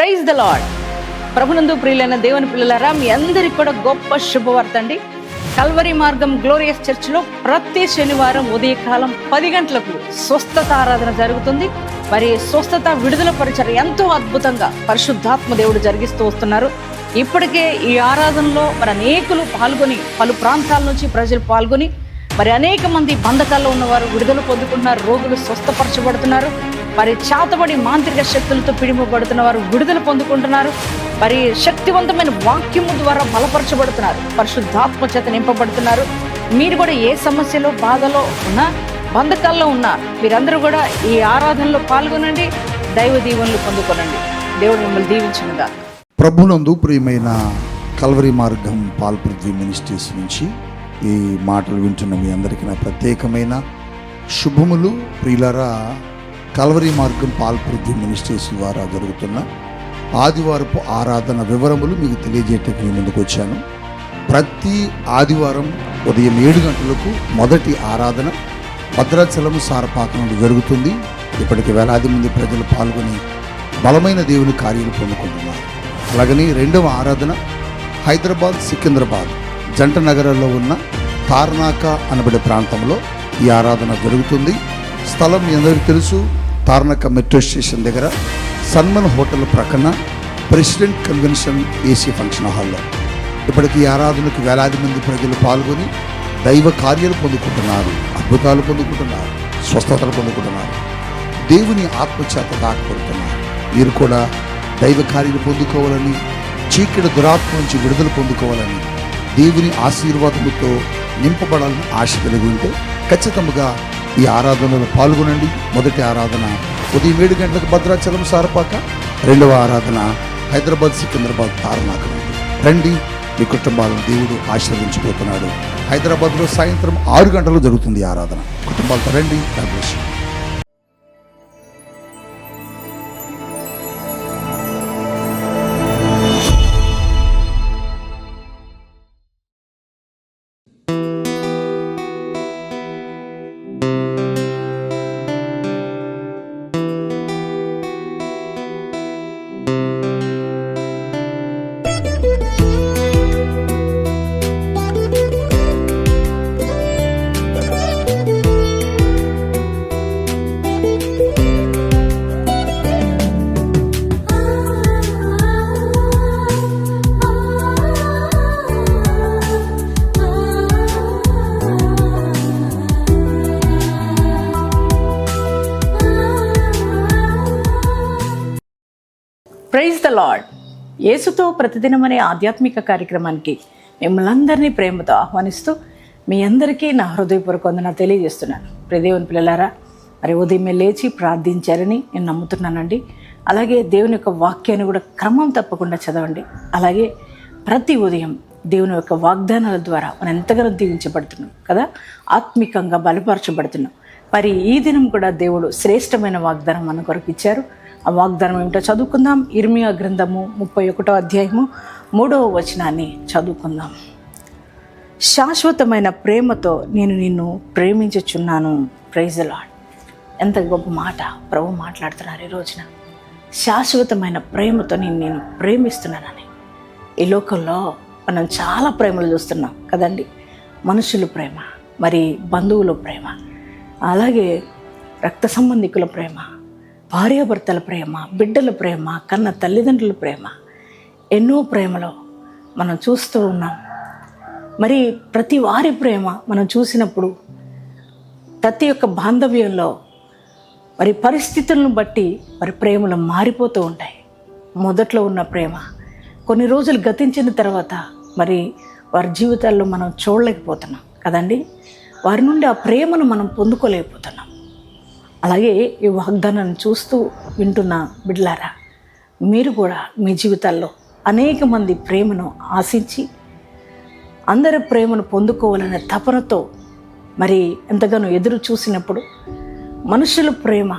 Praise the lord. ప్రభునందు ప్రియులైన దేవుని పిల్లలారా, మీ అందరికి కూడా గొప్ప శుభవార్త అండి. కల్వరి మార్గం గ్లోరియస్ చర్చిలో ప్రతి శనివారం ఉదయకాలం 10 గంటలకు స్వస్థత ఆరాధన జరుగుతుంది. మరి స్వస్థత విడుదల పరిచర్య ఎంతో అద్భుతంగా పరిశుద్ధాత్మ దేవుడు జరిగిస్తూ వస్తున్నారు. ఇప్పటికే ఈ ఆరాధనలో మరి అనేకులు పాల్గొని, పలు ప్రాంతాల నుంచి ప్రజలు పాల్గొని మరి అనేక మంది బంధకాల్లో ఉన్నవారు విడుదల పొందుకుంటున్నారు, రోగులు స్వస్థపరచబడుతున్నారు. మరి చాతబడి మాంత్రిక శక్తులతో పిడిమబడుతున్న వారు విడుదల పొందుకుంటున్నారు. మరి శక్తివంతమైన వాక్యము ద్వారా బలపరచబడుతున్నారు, పరిశుద్ధాత్మ చేత నింపబడుతున్నారు. మీరు కూడా ఏ సమస్యలో, బాధలో ఉన్నా, బంధకాల్లో ఉన్నా, మీరందరూ కూడా ఈ ఆరాధనలో పాల్గొనండి, దైవ దీవెనలు పొందుకోనండి. దేవుడు మిమ్మల్ని దీవించునుగా. ప్రభునందు ప్రియమైన కల్వరి మార్గం పాల్పృథ్వీ మినిస్ట్రీస్ నుంచి ఈ మాటలు వింటున్న మీ అందరికీ నా ప్రత్యేకమైన శుభములు. ప్రియులారా, కల్వరి మార్గం పాల్పృథ్వీ మినిస్ట్రీస్ ద్వారా జరుగుతున్న ఆదివారపు ఆరాధన వివరములు మీకు తెలియజేయటానికి మీ ముందుకు వచ్చాను. ప్రతి ఆదివారం ఉదయం 7 గంటలకు మొదటి ఆరాధన భద్రాచలం సారపాక నుండి జరుగుతుంది. ఇప్పటికి వేలాది మంది ప్రజలు పాల్గొని బలమైన దేవుని కార్యాలు పొందుకుంటున్నారు. అలాగని రెండవ ఆరాధన హైదరాబాద్, సికింద్రాబాద్ జంట నగరాల్లో ఉన్న తార్నాక అనబడే ప్రాంతంలో ఈ ఆరాధన జరుగుతుంది. స్థలం మీ అందరికీ తెలుసు, తార్నాక మెట్రో స్టేషన్ దగ్గర సన్మన్ హోటల్ ప్రక్కన ప్రెసిడెంట్ కన్వెన్షన్ ఏసీ ఫంక్షన్ హాల్లో. ఇప్పటికీ ఈ ఆరాధనకు వేలాది మంది ప్రజలు పాల్గొని దైవ కార్యాలు పొందుకుంటున్నారు, అద్భుతాలు పొందుకుంటున్నారు, స్వస్థతలు పొందుకుంటున్నారు, దేవుని ఆత్మచేత దాకపడుతున్నారు. మీరు కూడా దైవ కార్యాలు పొందుకోవాలని, చీకటి దురాత్మ నుంచి విడుదల పొందుకోవాలని, దేవుని ఆశీర్వాదముతో నింపబడాలని ఆశ కలిగి ఉంటే ఖచ్చితంగా ఈ ఆరాధనలో పాల్గొనండి. మొదటి ఆరాధన ఉదయం 7 గంటలకు భద్రాచలం సారపాక, రెండవ ఆరాధన హైదరాబాద్, సికింద్రాబాద్ తార్నాక. రండి, మీ కుటుంబాలను దేవుడు ఆశీర్వదించబోతున్నాడు. హైదరాబాద్లో సాయంత్రం 6 గంటలకు జరుగుతుంది ఆరాధన. కుటుంబాలతో రండి. Praise the Lord. యేసుతో ప్రతిదినం అనే ఆధ్యాత్మిక కార్యక్రమానికి మిమ్మల్ని అందరినీ ప్రేమతో ఆహ్వానిస్తూ మీ అందరికీ నా హృదయపూర్వక వందనాలు తెలియజేస్తున్నాను. ప్రియదేవుని పిల్లలారా, మరి ఉదయమే లేచి ప్రార్థించారని నేను నమ్ముతున్నానండి. అలాగే దేవుని యొక్క వాక్యాన్ని కూడా క్రమం తప్పకుండా చదవండి. అలాగే ప్రతి ఉదయం దేవుని యొక్క వాగ్దానాల ద్వారా మనం ఎంతగానో దీవించబడుతున్నాం కదా, ఆత్మికంగా బలపరచబడుతున్నాం. మరి ఈ దినం కూడా దేవుడు శ్రేష్టమైన వాగ్దానం మన కొరకు ఇచ్చారు. ఆ వాగ్దానం ఏమిటో చదువుకుందాం. ఇర్మియా గ్రంథము 31వ అధ్యాయము 3వ వచనాన్ని చదువుకుందాం. శాశ్వతమైన ప్రేమతో నేను నిన్ను ప్రేమించుచున్నాను. Praise the lord. ఎంత గొప్ప మాట ప్రభు మాట్లాడుతున్నారు ఈ రోజున. శాశ్వతమైన ప్రేమతో నేను ప్రేమిస్తున్నానని. ఈ లోకంలో మనం చాలా ప్రేమలు చూస్తున్నాం కదండి. మనుషుల ప్రేమ, మరి బంధువుల ప్రేమ, అలాగే రక్త సంబంధికుల ప్రేమ, భార్యాభర్తల ప్రేమ, బిడ్డల ప్రేమ, కన్న తల్లిదండ్రుల ప్రేమ, ఎన్నో ప్రేమలో మనం చూస్తూ ఉన్నాం. మరి ప్రతి వారి ప్రేమ మనం చూసినప్పుడు ప్రతి ఒక్క బాంధవ్యంలో మరి పరిస్థితులను బట్టి మరి ప్రేమలు మారిపోతూ ఉంటాయి. మొదట్లో ఉన్న ప్రేమ కొన్ని రోజులు గతించిన తర్వాత మరి వారి జీవితాల్లో మనం చూడలేకపోతున్నాం కదండి. వారి నుండి ఆ ప్రేమను మనం పొందుకోలేకపోతున్నాం. అలాగే ఈ వాగ్దానాన్ని చూస్తూ వింటున్న బిడ్డలారా, మీరు కూడా మీ జీవితాల్లో అనేక మంది ప్రేమను ఆశించి అందరి ప్రేమను పొందుకోవాలనే తపనతో మరి ఎంతగానో ఎదురు చూసినప్పుడు మనుషుల ప్రేమ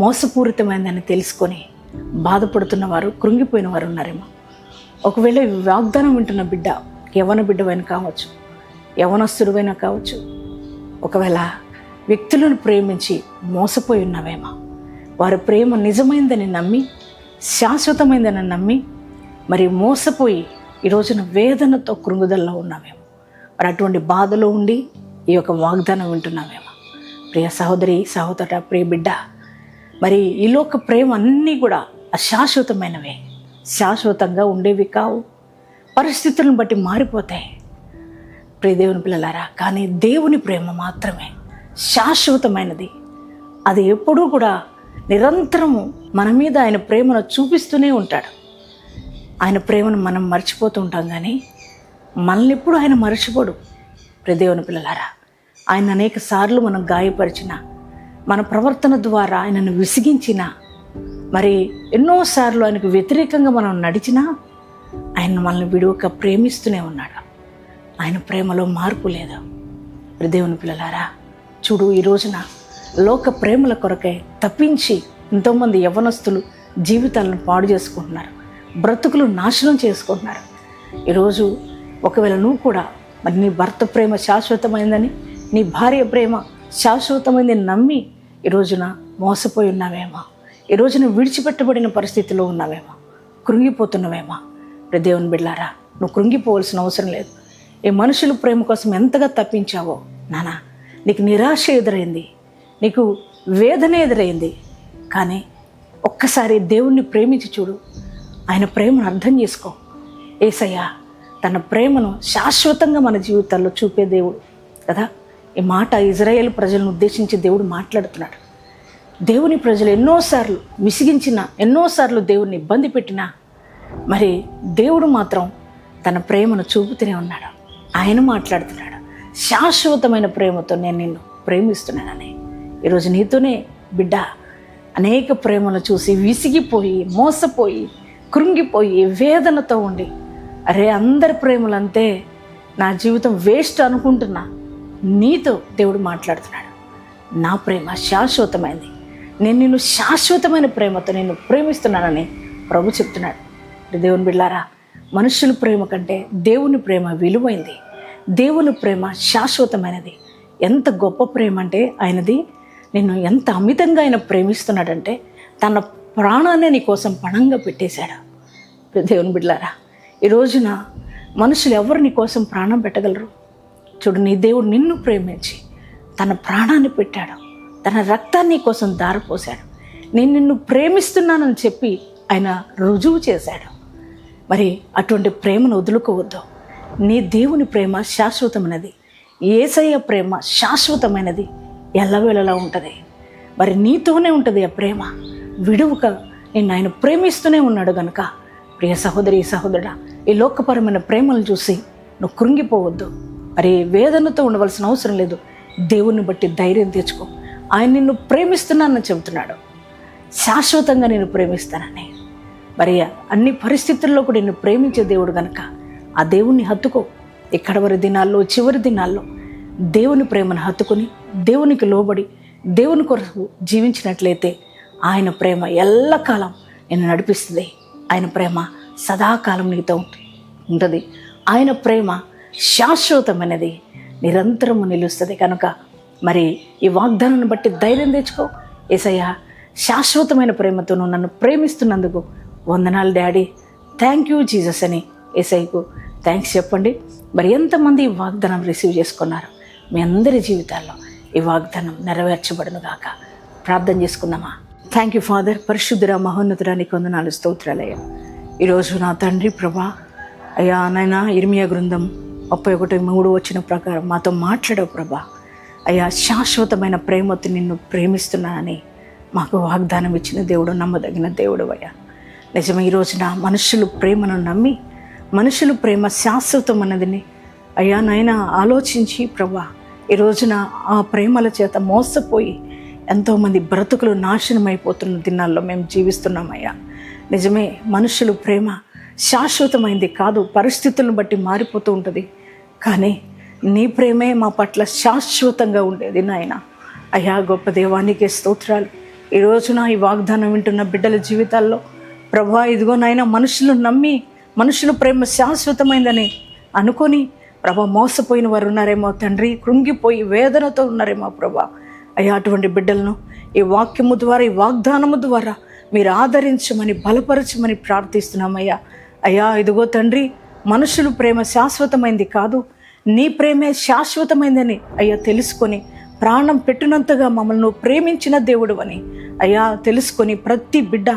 మోసపూరితమైందని తెలుసుకొని బాధపడుతున్న వారు, కృంగిపోయిన వారు ఉన్నారేమో. ఒకవేళ ఈ వాగ్దానం వింటున్న బిడ్డ యవ్వన బిడ్డవైన కావచ్చు, యవ్వనస్తుడివైనా కావచ్చు, ఒకవేళ వ్యక్తులను ప్రేమించి మోసపోయి ఉన్నావేమో, వారి ప్రేమ నిజమైందని నమ్మి శాశ్వతమైందని నమ్మి మరి మోసపోయి ఈ రోజున వేదనతో కృంగుదల్లో ఉన్నామేమో, మరి అటువంటి బాధలో ఉండి ఈ యొక్క వాగ్దానం వింటున్నామేమో. ప్రియ సహోదరి సహోదర, ప్రియ బిడ్డ, మరి ఈ లోక ప్రేమ అన్నీ కూడా అశాశ్వతమైనవే, శాశ్వతంగా ఉండేవి కావు, పరిస్థితులను బట్టి మారిపోతాయి. ప్రియ దేవుని పిల్లలారా, కానీ దేవుని ప్రేమ మాత్రమే శాశ్వతమైనది. అది ఎప్పుడూ కూడా నిరంతరము మన మీద ఆయన ప్రేమను చూపిస్తూనే ఉంటాడు. ఆయన ప్రేమను మనం మర్చిపోతూ ఉంటాం, కానీ మనల్ని ఎప్పుడు ఆయన మర్చిపోడు. ప్రియ దేవుని పిల్లలారా, ఆయన అనేక సార్లు మనం గాయపరిచిన, మన ప్రవర్తన ద్వారా ఆయనను విసిగించిన, మరి ఎన్నోసార్లు ఆయనకు వ్యతిరేకంగా మనం నడిచినా ఆయన మనల్ని విడువక ప్రేమిస్తూనే ఉన్నాడు. ఆయన ప్రేమలో మార్పు లేదు. ప్రియ దేవుని పిల్లలారా, చూడు, ఈ రోజున లోక ప్రేమల కొరకై తప్పించి ఎంతోమంది యవ్వనస్తులు జీవితాలను పాడు చేసుకుంటున్నారు, బ్రతుకులు నాశనం చేసుకుంటున్నారు. ఈరోజు ఒకవేళ నువ్వు కూడా మరి నీ భర్త ప్రేమ శాశ్వతమైందని, నీ భార్య ప్రేమ శాశ్వతమైందని నమ్మి ఈ రోజున మోసపోయి ఉన్నావేమో, ఈ రోజున విడిచిపెట్టబడిన పరిస్థితిలో ఉన్నావేమో, కృంగిపోతున్నావేమో. ప్రియ దేవుని బిడ్డలారా, నువ్వు కృంగిపోవలసిన అవసరం లేదు. ఈ మనుషుల ప్రేమ కోసం ఎంతగా తప్పించావో నాన్న, నీకు నిరాశ ఎదురైంది, నీకు వేదన ఎదురైంది, కానీ ఒక్కసారి దేవుణ్ణి ప్రేమించి చూడు. ఆయన ప్రేమను అర్థం చేసుకో. యేసయ్య తన ప్రేమను శాశ్వతంగా మన జీవితాల్లో చూపే దేవుడు కదా. ఈ మాట ఇజ్రాయేల్ ప్రజలను ఉద్దేశించి దేవుడు మాట్లాడుతున్నాడు. దేవుని ప్రజలు ఎన్నోసార్లు విసిగించిన, ఎన్నోసార్లు దేవుడిని ఇబ్బంది పెట్టినా మరి దేవుడు మాత్రం తన ప్రేమను చూపుతూనే ఉన్నాడు. ఆయన మాట్లాడుతున్నాడు, శాశ్వతమైన ప్రేమతో నేను నిన్ను ప్రేమిస్తున్నానని. ఈరోజు నీతోనే బిడ్డ అనేక ప్రేమను చూసి విసిగిపోయి, మోసపోయి, కృంగిపోయి, వేదనతో ఉండి, అరే అందరి ప్రేమలంతే, నా జీవితం వేస్ట్ అనుకుంటున్నా, నీతో దేవుడు మాట్లాడుతున్నాడు. నా ప్రేమ శాశ్వతమైంది, నేను నిన్ను శాశ్వతమైన ప్రేమతో నిన్ను ప్రేమిస్తున్నానని ప్రభు చెప్తున్నాడు. దేవుని బిడ్డలారా, మనుషుల ప్రేమ కంటే దేవుని ప్రేమ విలువైంది, దేవుని ప్రేమ శాశ్వతమైనది. ఎంత గొప్ప ప్రేమ అంటే ఆయనది. నిన్ను ఎంత అమితంగా ఆయన ప్రేమిస్తున్నాడంటే తన ప్రాణాన్ని నీ కోసం పణంగా పెట్టేశాడు. దేవుని బిడ్డలారా, ఈ రోజున మనుషులు ఎవరు నీ కోసం ప్రాణం పెట్టగలరు? చూడు, నీ దేవుడు నిన్ను ప్రేమించి తన ప్రాణాన్ని పెట్టాడు, తన రక్తాన్ని నీ కోసం దారిపోశాడు. నేను నిన్ను ప్రేమిస్తున్నానని చెప్పి ఆయన రుజువు చేశాడు. మరి అటువంటి ప్రేమను వదులుకోవద్దు. నీ దేవుని ప్రేమ శాశ్వతమైనది, యేసయ్య ప్రేమ శాశ్వతమైనది, ఎల్లవేళలా ఉంటుంది. మరి నీతోనే ఉంటుంది ఆ ప్రేమ, విడువక నిన్ను ఆయన ప్రేమిస్తూనే ఉన్నాడు కనుక ప్రియ సహోదరి సహోదరుడా, ఈ లోకపరమైన ప్రేమను చూసి నువ్వు కృంగిపోవద్దు. మరి వేదనతో ఉండవలసిన అవసరం లేదు. దేవుని బట్టి ధైర్యం తెచ్చుకో. ఆయన నిన్ను ప్రేమిస్తున్నానని చెబుతున్నాడు, శాశ్వతంగా నేను ప్రేమిస్తానని. మరి అన్ని పరిస్థితుల్లో కూడా నిన్ను ప్రేమించే దేవుడు కనుక ఆ దేవుణ్ణి హత్తుకో. ఈ కడవరి దినాల్లో, చివరి దినాల్లో దేవుని ప్రేమను హత్తుకొని దేవునికి లోబడి దేవుని కొరకు జీవించినట్లయితే ఆయన ప్రేమ ఎల్లకాలం నిన్ను నడిపిస్తుంది. ఆయన ప్రేమ సదాకాలం నీతో ఉంటుంది. ఆయన ప్రేమ శాశ్వతమైనది, నిరంతరము నిలుస్తుంది. కనుక మరి ఈ వాగ్దానాన్ని బట్టి ధైర్యం తెచ్చుకో. యేసయ్య శాశ్వతమైన ప్రేమతో నువ్వు నన్ను ప్రేమిస్తున్నందుకు వందనాలు డాడీ, థ్యాంక్ యూ జీసస్ అని యేసయ్యకు థ్యాంక్స్ చెప్పండి. మరి ఎంతమంది ఈ వాగ్దానం రిసీవ్ చేసుకున్నారు? మీ అందరి జీవితాల్లో ఈ వాగ్దానం నెరవేర్చబడును గాక. ప్రార్థన చేసుకుందామా? Thank you father. పరిశుద్ధురా, మహోన్నతురా, నీకు వందనాలు, స్తోత్రాలయ్యా. ఈరోజు నా తండ్రి ప్రభా, అయ్యా నాయన ఇర్మియా గ్రంథం 31:3 వచ్చిన ప్రకారం మాతో మాట్లాడవు ప్రభా. అయ్యా శాశ్వతమైన ప్రేమతో నిన్ను ప్రేమిస్తున్నానని మాకు వాగ్దానం ఇచ్చిన దేవుడు, నమ్మదగిన దేవుడు అయ్యా. నిజమే, ఈ రోజున మనుషులు ప్రేమను నమ్మి, మనుషులు ప్రేమ శాశ్వతమైనదని అయ్యా నాయన ఆలోచించి ప్రభా, ఈ రోజున ఆ ప్రేమల చేత మోసపోయి ఎంతోమంది బ్రతుకులు నాశనం అయిపోతున్న దినాల్లో మేము జీవిస్తున్నామయ్యా. నిజమే, మనుషులు ప్రేమ శాశ్వతమైంది కాదు, పరిస్థితులను బట్టి మారిపోతూ ఉంటుంది. కానీ నీ ప్రేమే మా పట్ల శాశ్వతంగా ఉండేది నాయన. అయ్యా గొప్ప దేవానికే స్తోత్రాలు. ఈ రోజున ఈ వాగ్దానం వింటున్న బిడ్డల జీవితాల్లో ప్రభా, ఇదిగో నాయన మనుషులు నమ్మి, మనుషుల ప్రేమ శాశ్వతమైందని అనుకొని ప్రభా మోసపోయిన వారు ఉన్నారేమో తండ్రి, కృంగిపోయి వేదనతో ఉన్నారేమో ప్రభా. అయ్యా అటువంటి బిడ్డలను ఈ వాక్యము ద్వారా, ఈ వాగ్దానము ద్వారా మీరు ఆదరించమని బలపరచమని ప్రార్థిస్తున్నామయ్యా. అయ్యా ఇదిగో తండ్రి, మనుషులు ప్రేమ శాశ్వతమైంది కాదు, నీ ప్రేమే శాశ్వతమైందని అయ్యా తెలుసుకొని ప్రాణం పెట్టినంతగా మమ్మల్ని నువ్వు ప్రేమించిన దేవుడు అని అయ్యా తెలుసుకొని ప్రతి బిడ్డ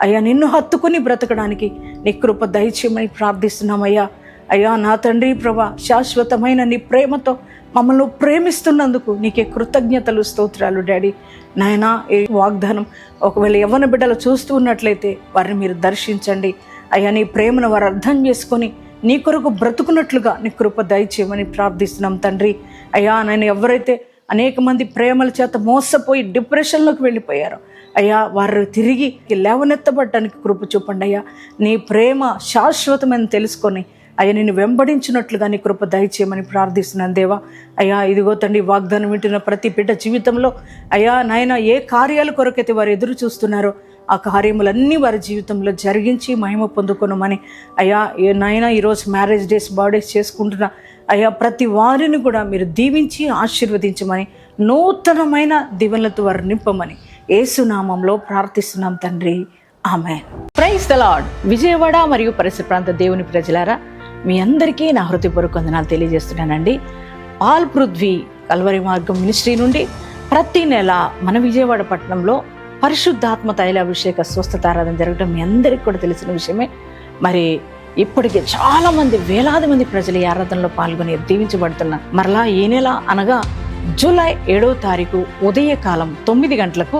అయ్యా నిన్ను హత్తుకొని బ్రతకడానికి నీ కృప దయచేయమని ప్రార్థిస్తున్నామయ్యా. అయ్యా నా తండ్రి ప్రభా, శాశ్వతమైన నీ ప్రేమతో మమ్మల్ని ప్రేమిస్తున్నందుకు నీకే కృతజ్ఞతలు, స్తోత్రాలు డాడీ. నాయనా, ఈ వాగ్దానం ఒకవేళ యవ్వన బిడ్డలు చూస్తూ ఉన్నట్లయితే వారిని మీరు దర్శించండి అయ్యా. నీ ప్రేమను వారు అర్థం చేసుకొని నీ కొరకు బ్రతుకున్నట్లుగా నీ కృప దయచేయమని ప్రార్థిస్తున్నాం తండ్రి. అయ్యా నేను ఎవరైతే అనేక మంది ప్రేమల చేత మోసపోయి డిప్రెషన్లోకి వెళ్ళిపోయారో అయ్యా, వారు తిరిగి లేవనెత్తబడటానికి కృప చూపండి అయ్యా. నీ ప్రేమ శాశ్వతమని తెలుసుకొని అయ్యా నిన్ను వెంబడించినట్లుగా నీ కృప దయచేయమని ప్రార్థిస్తున్నాను దేవా. అయ్యా ఇదిగో తండ్రి, వాగ్దానం వింటున్న ప్రతి బిడ్డ జీవితంలో అయ్యా నాయన ఏ కార్యాల కొరకైతే వారు ఎదురు చూస్తున్నారో ఆ కార్యములన్నీ వారి జీవితంలో జరిగించి మహిమ పొందుకొనమని అయ్యా. నాయన ఈరోజు మ్యారేజ్ డేస్, బర్త్డేస్ చేసుకుంటున్న అయ్యా ప్రతి వారిని కూడా మీరు దీవించి ఆశీర్వదించమని, నూతనమైన దీవెనలతో వారు నింపమని యేసునామంలో ప్రార్థిస్తున్నాం తండ్రి, ఆమేన్. Praise the lord. విజయవాడ మరియు పరిసర ప్రాంత దేవుని ప్రజలారా, మీ అందరికీ నా హృదయపూర్వక వందనాలు తెలియజేస్తున్నానండి. పాల్ పృథ్వీ కల్వరి మార్గం మినిస్ట్రీ నుండి ప్రతి నెల మన విజయవాడ పట్టణంలో పరిశుద్ధాత్మ తైలాభిషేక స్వస్థతారాధన జరగడం మీ అందరికీ కూడా తెలిసిన విషయమే. మరి ఇప్పటికే చాలా మంది, వేలాది మంది ప్రజలు ఈ ఆరాధనలో పాల్గొని దీవించబడుతున్నారు. మరలా ఈ నెల అనగా జూలై 7వ తారీఖు ఉదయకాలం 9 గంటలకు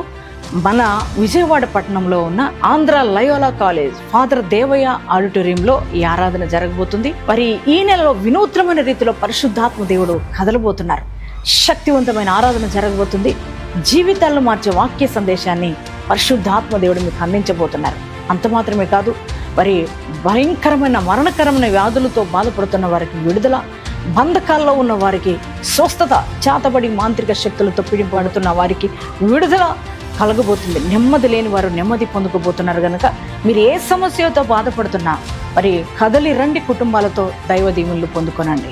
మన విజయవాడ పట్టణంలో ఉన్న ఆంధ్ర లయోలా కాలేజ్ ఫాదర్ దేవయ్య ఆడిటోరియంలో ఈ ఆరాధన జరగబోతుంది. మరి ఈ నెలలో వినూత్నమైన రీతిలో పరిశుద్ధాత్మ దేవుడు కదలబోతున్నారు. శక్తివంతమైన ఆరాధన జరగబోతుంది. జీవితాలను మార్చే వాక్య సందేశాన్ని పరిశుద్ధాత్మ దేవుడు మీకు అందించబోతున్నారు. అంత మాత్రమే కాదు, మరి భయంకరమైన మరణకరమైన వ్యాధులతో బాధపడుతున్న వారికి విడుదల, బంధకాల్లో ఉన్న వారికి స్వస్థత, చేతబడి మాంత్రిక శక్తులతో పీడింపబడుతున్న వారికి విడుదల కలగబోతుంది. నెమ్మది లేని వారు నెమ్మది పొందుకోబోతున్నారు కనుక మీరు ఏ సమస్యతో బాధపడుతున్నా మరి కదలి రండి, కుటుంబాలతో దైవ దీవెనలు పొందుకోనండి.